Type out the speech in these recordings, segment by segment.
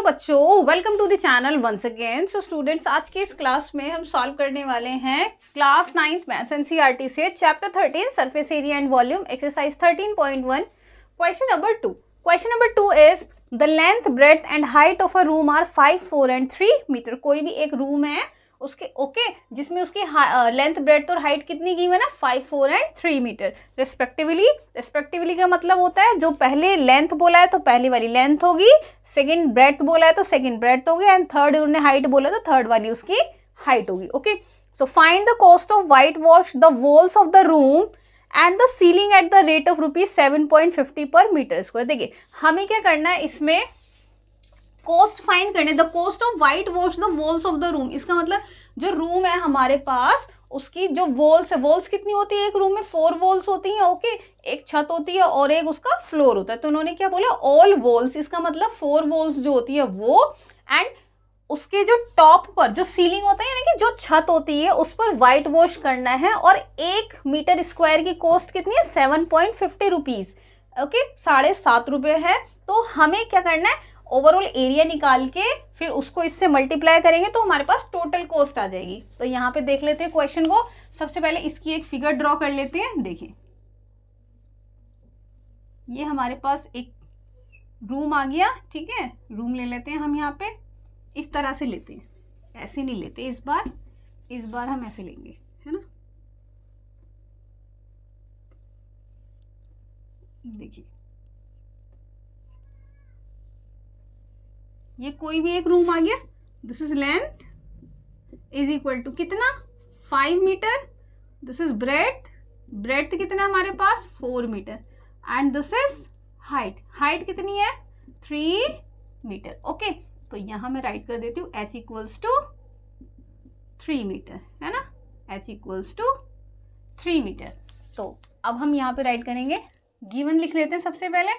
Hello बच्चों, welcome to the channel once again. So students, आज के इस क्लास में हम सॉल्व करने वाले हैं क्लास 9th मैथ्स एनसीईआरटी से chapter 13 surface area and volume exercise 13.1 question number 2। Question number 2 is the length breadth and height of a room are 5, 4 and 3 metre. कोई भी एक रूम है उसके जिसमें उसकी लेंथ ब्रेड्थ और हाइट कितनी गिवन है ना, 5, 4 एंड 3 मीटर रिस्पेक्टिवली का मतलब होता है जो पहले लेंथ बोला है तो पहली वाली लेंथ होगी, सेकंड ब्रेड्थ बोला है तो सेकंड ब्रेड्थ होगी एंड थर्ड उन्होंने हाइट बोला तो थर्ड वाली उसकी हाइट होगी। Okay, so find the cost of white wash the walls of the room and the ceiling at the rate of ₹7.50 पर मीटर स्क्वायर। देखिए हमें क्या करना है, इसमें कॉस्ट फाइंड करने, the cost of white wash the walls of the room. इसका मतलब जो रूम है हमारे पास उसकी जो वॉल्स है, वॉल्स कितनी होती है एक रूम में, 4 वॉल्स होती हैं। ओके, एक छत होती है और एक उसका फ्लोर होता है, तो उन्होंने क्या बोला, ऑल वॉल्स। इसका मतलब 4 वॉल्स जो होती है वो, एंड उसके जो टॉप पर जो सीलिंग होता है यानी कि जो छत होती है उस पर व्हाइट वॉश करना है। और 1 मीटर स्क्वायर की कॉस्ट कितनी है, 7.50 रुपीज। ओके, 7.5 रुपये है। तो हमें क्या करना है, ओवरऑल एरिया निकाल के फिर उसको इससे मल्टीप्लाई करेंगे तो हमारे पास टोटल कॉस्ट आ जाएगी। तो यहाँ पे देख लेते हैं क्वेश्चन को। सबसे पहले इसकी एक फिगर ड्रॉ कर लेते हैं। देखिए ये हमारे पास एक रूम आ गया, ठीक है। रूम ले लेते हैं हम, यहाँ पे इस तरह से लेते हैं, ऐसे नहीं लेते इस बार हम ऐसे लेंगे, है ना। देखिए ये कोई भी एक रूम आ गया। This is length is equal to कितना, 5 मीटर। दिस इज ब्रेड्थ कितना हमारे पास, 4 metre. And this is height कितनी है, 3 मीटर। ओके, तो यहां मैं राइट कर देती हूँ h इक्वल्स टू 3 मीटर, है ना। h equals to 3 metre. तो अब हम यहाँ पे राइट करेंगे, गिवन लिख लेते हैं सबसे पहले।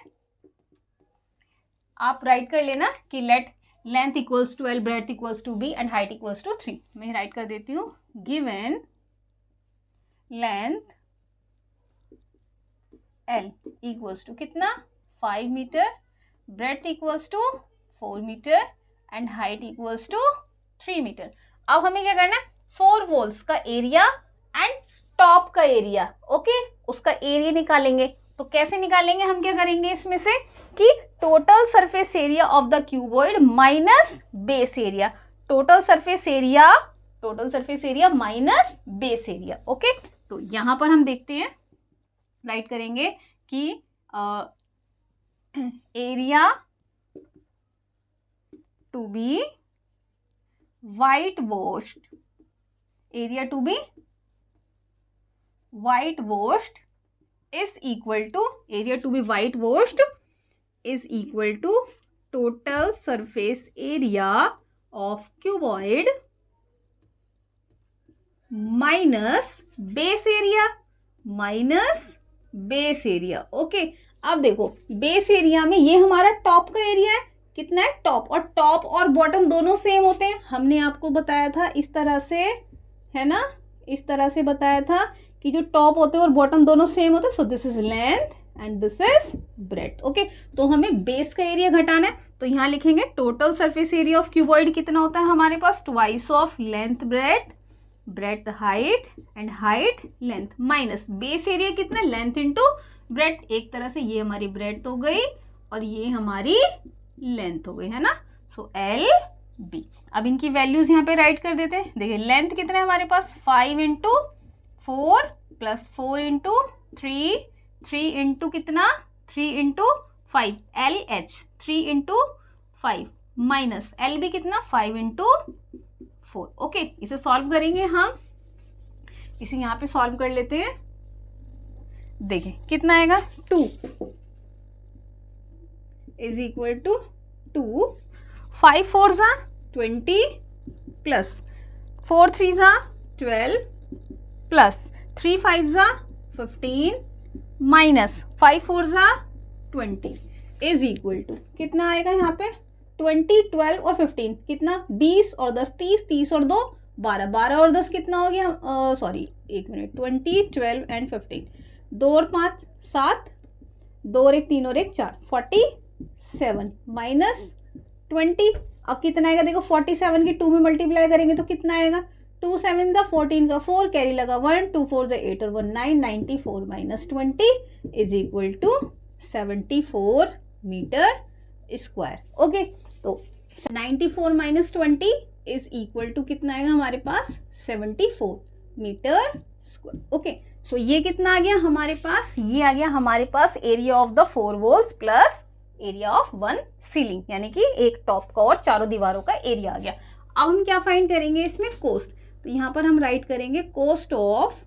आप राइट कर लेना कि let length equals to L, breadth equals to B and height equals to 3। मैं राइट कर देती हूँ, given length L equals to कितना, 5 metre, breadth equals to 4 metre and height equals to 3 metre. अब हमें क्या करना है, 4 वॉल्स का एरिया एंड टॉप का एरिया, ओके, उसका एरिया निकालेंगे। तो कैसे निकालेंगे, हम क्या करेंगे इसमें से कि total surface area of the cuboid minus base area, total surface area minus base area. Okay, तो यहां पर हम देखते हैं, राइट करेंगे कि area to be white washed is equal to, area to be white washed is equal to total surface area of cuboid minus base area। Okay, अब देखो बेस एरिया में ये हमारा टॉप का एरिया है, कितना है टॉप, और टॉप और बॉटम दोनों सेम होते हैं। हमने आपको बताया था इस तरह से, है ना, इस तरह से बताया था कि जो टॉप होते हैं और बॉटम दोनों सेम होते हैं। So this is length and this is breadth. Okay, तो हमें बेस का एरिया घटाना है, तो यहाँ लिखेंगे total surface area of cuboid कितना होता है हमारे पास, twice of length breadth height and height length minus base area कितना, लेंथ इंटू ब्रेड्थ। एक तरह से ये हमारी ब्रेड्थ हो गई और ये हमारी लेंथ हो गई, है ना। सो LB। अब इनकी वैल्यूज यहाँ पे राइट कर देते हैं। देखिए लेंथ कितना है हमारे पास, 5 इंटू 4 प्लस 4 इंटू 3 इंटू कितना, 3 into 5 LH, 3 into 5 minus LB कितना, 5 इंटू 4। ओके, इसे सॉल्व करेंगे हम, इसे यहाँ पे सॉल्व कर लेते हैं। देखिए कितना आएगा, 2 इज इक्वल टू 2, 5 4 जा 20 प्लस 4 3 जा 12 प्लस 3 5 जा 15 माइनस 5 4 जा 20 इज इक्वल टू कितना आएगा यहाँ पे, 20, 12 और 15 कितना, 20 और 10 30, 30 और 2 12, 12 और 10 कितना हो गया, सॉरी एक मिनट, 20, 12 एंड 15, 2 और 5 7, 2 और 1 3 और 1 4, 47 माइनस 20। अब कितना आएगा देखो, 47 की 2 में मल्टीप्लाई करेंगे तो कितना आएगा, 2 7 द 14 का 4, कैरी लगा 1, 2 4 द 8 और 1 9, 94 minus 20 is equal to 74 metre square. Okay, तो 94 माइनस 20 इज इक्वल टू कितना आएगा हमारे पास, 74 मीटर स्क्वायर। ओके, सो ये कितना आ गया हमारे पास, ये आ गया हमारे पास area of the 4 walls plus area of 1 ceiling, यानी कि एक टॉप का और चारों दीवारों का एरिया आ गया। अब हम क्या फाइंड करेंगे इसमें, कोस्ट। तो यहाँ पर हम राइट करेंगे cost of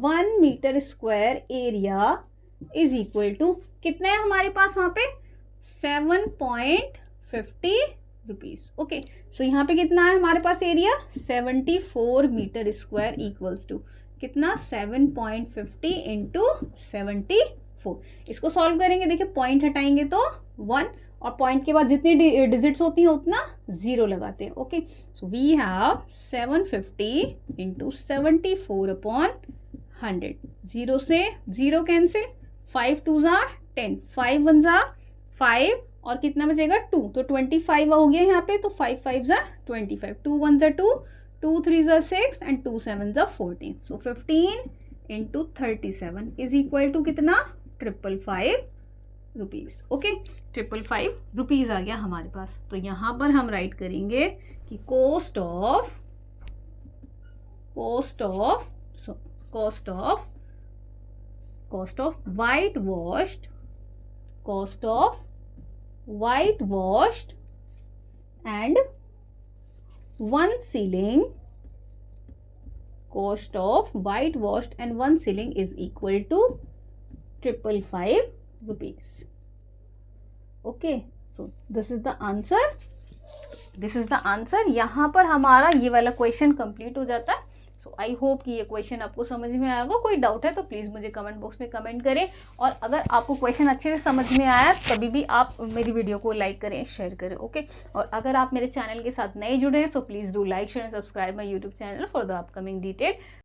1 metre square area is equal to कितना है हमारे पास वहां पे, 7.50 रुपीज। ओके, सो यहाँ पे कितना है हमारे पास area, 74 metre square equals to कितना, 7.50 इंटू 74। इसको सॉल्व करेंगे, देखिए पॉइंट हटाएंगे तो 1 और पॉइंट के बाद जितनी डिजिट्स होती हैं उतना 0 लगाते हैं। Okay, so we have 750 into 74 upon 100। 0 से 0 कैंसिल, 5 2 ज़ा 10, 5 1 ज़ा 5 और कितना बचेगा 2, तो 25 हो गया यहाँ पे, तो 5 5 ज़ा 25, 2 1 ज़ा 2, 2 3 ज़ा 6 एंड 2 7 ज़ा 14। सो 15 इंटू 37 इज इक्वल टू कितना, 555 रुपीज। ओके, 555 रुपीज आ गया हमारे पास। तो यहाँ पर हम राइट करेंगे कि cost of white washed and 1 ceiling, cost of whitewashed and 1 ceiling is equal to 555 rupees. Okay, so this is the answer। यहाँ पर हमारा ये वाला क्वेश्चन कंप्लीट हो जाता है। सो आई होप कि ये क्वेश्चन आपको समझ में आया होगा। कोई डाउट है तो प्लीज़ मुझे कमेंट बॉक्स में कमेंट करें, और अगर आपको क्वेश्चन अच्छे से समझ में आया तभी भी आप मेरी वीडियो को लाइक करें, शेयर करें। ओके, और अगर आप मेरे चैनल के साथ नए जुड़े हैं तो please do like, share and subscribe my YouTube channel for the upcoming detail.